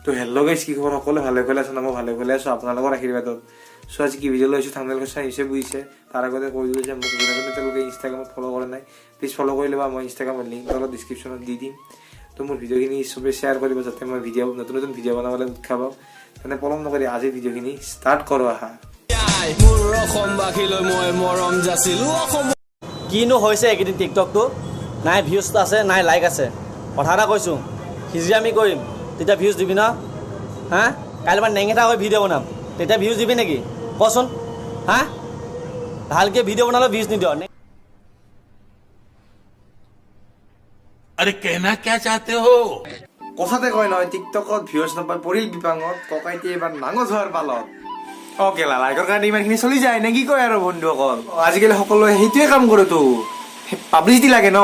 তো হেল্ল' গাইছ, কি খবৰ? সকলোৱে ভালে ভালে আছো ন? মই ভালে ভালে আছো আপোনালোকৰ আশীৰ্বাদত। চ' আজি কি ভিডিঅ' লৈছোঁ থাম্বনেইল চাই নিশ্চয় বুজিছে। তাৰ আগতে কৈ দিওঁ যে মোক যোনে যোনে তেওঁলোকে ইনষ্টাগ্ৰামত ফ'ল' কৰা নাই, প্লিজ ফ'ল' কৰি ল'বা। মই ইনষ্টাগ্ৰামৰ লিংক তলত ডিছক্ৰিপশ্যনত দি দিম। তো মোৰ ভিডিঅ'খিনি চবেই শ্বেয়াৰ কৰিব যাতে মই নতুন নতুন ভিডিঅ' বনাবলৈ উৎসাহ পাওঁ। তেনে পলম নকৰি আজি ভিডিঅ'খিনি ষ্টাৰ্ট কৰোঁ আহা। কিনো হৈছে এইকেইদিন টিকটকটো? নাই ভিউজ আছে, নাই লাইক আছে। কথা এটা কৈছোঁ, হিজিৰামি কৰিম তেতিয়া ভিউজ দিবি ন? হা, কাইলৈ পৰা নেঙেটা হৈ ভিডিঅ' বনাম, তেতিয়া ভিউজ দিবি নেকি কচোন? হা, ভালকৈ ভিডিঅ' বনালে ভিউজ নিদিয়। अरे कहना क्या चाहते हो? কথাতে কয় নহয়, টিকটকত ভিউজ নাপায় পৰিল বিপাঙত, ককাইটি এবাৰ নাঙঠ হোৱাৰ পালত। কেলা লাইকৰ কাৰণে ইমানখিনি চলি যায় নে কি কয় আৰু বন্ধুসকল? আজিকালি সকলোৱে সেইটোৱে কাম কৰেতো, পাব্লিচিটি লাগে ন।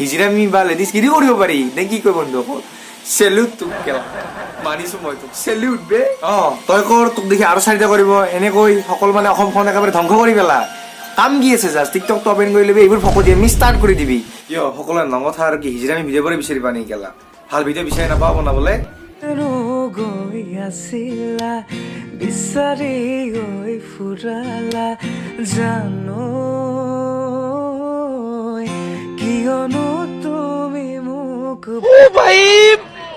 হিজিৰামি বা লেডিজ কিনি কৰিব পাৰি নে কি কয় বন্ধুসকল? চেলুট তোক কেলা, মানিছো মই তোক, চেলুট বে। তই কৰ, তোক দেখি আৰু চাৰিটা কৰিব। এনেকৈ সকলো মানে অসমখন একেবাৰে ধ্বংস কৰি পেলা। কাম কি আছে? জাষ্ট টিকটকটো অপেন কৰি ল'বি, এইবোৰ ফকতি আমি ষ্টাৰ্ট কৰি দিবি। সকলোৱে নঙঠা আৰু কি হিজিৰামি ভিডিঅ' কৰি বিচাৰি পা নি কেলা? ভাল ভিডিঅ' বিচাৰি নাপাওঁ বনাবলৈ। গৈ আছিলা বিচাৰি গৈ ফুৰালা জানো কিয়নো তুমি মোক भाई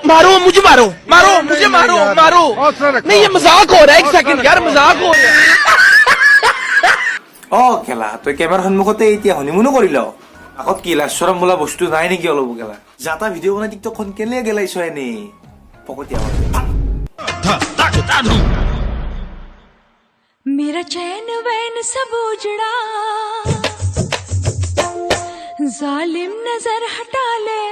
मारो मुझे, मारो मारो मुझे, मारो मारो। नहीं ये मजाक हो रहा है, एक सेकंड यार, मजाक हो रहा है। কেলা তই কেমেৰাৰ সন্মুখতে এতিয়া হনিমুনো কৰি ল। আগত কি লাজ-চৰম বোলা বস্তু নাই নেকি অলপ কেলা? যাতা ভিডিঅ' বনাই টিকটকখন কেলে গেলাইছ এনেই পকতিয়া? मेरा चैन वैन सब उजड़ा, जालिम नजर हटा ले।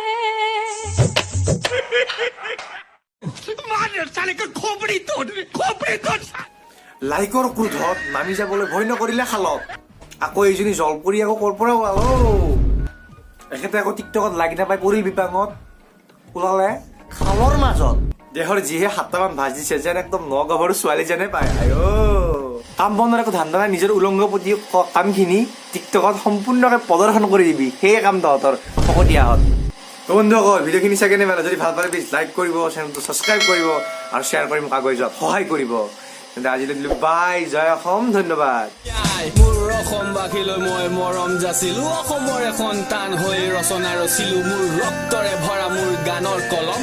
লাইকৰ ক্ৰোধত নামি যাবলৈ ভয় নকৰিলে খালত। আকৌ এইজনী জলপৰি আকৌ ক'ৰ পৰা ওলাল? এখেতে আকৌ টিকটকত লাগি নাপাই পৰিল বিপাঙত, ওলালে খালৰ মাজত। দেহৰ যিহে 7টামান ভাজ দিছে যেন একদম নগাভৰু ছোৱালী যেনে পায়। কাম বনৰ একো ধান্দা নাই, নিজৰ উলংগ প্ৰতি কামখিনি টিকটকত সম্পূৰ্ণকে প্ৰদৰ্শন কৰি দিবি, সেয়ে কাম তহঁতৰ ফকতীয়াহঁত। বন্ধুসকল ভিডিঅ'খিনি চাই কেনে যদি ভাল পালে প্লিজ লাইক কৰিব, চেনেলটো ছাবস্ক্ৰাইব কৰিব আৰু শ্বেয়াৰ কৰি মোক আগুৱাই যোৱাত সহায় কৰিব। তেন্তে আজিলৈ দিলোঁ বাই, জয় অসম, ধন্যবাদ। মোৰ অসমবাসীলৈ মই মৰম যাচিলো, অসমৰ এখন টান হৈ ৰচনা ৰচিলো, মোৰ ৰক্তৰে ভৰা মোৰ গানৰ কলম।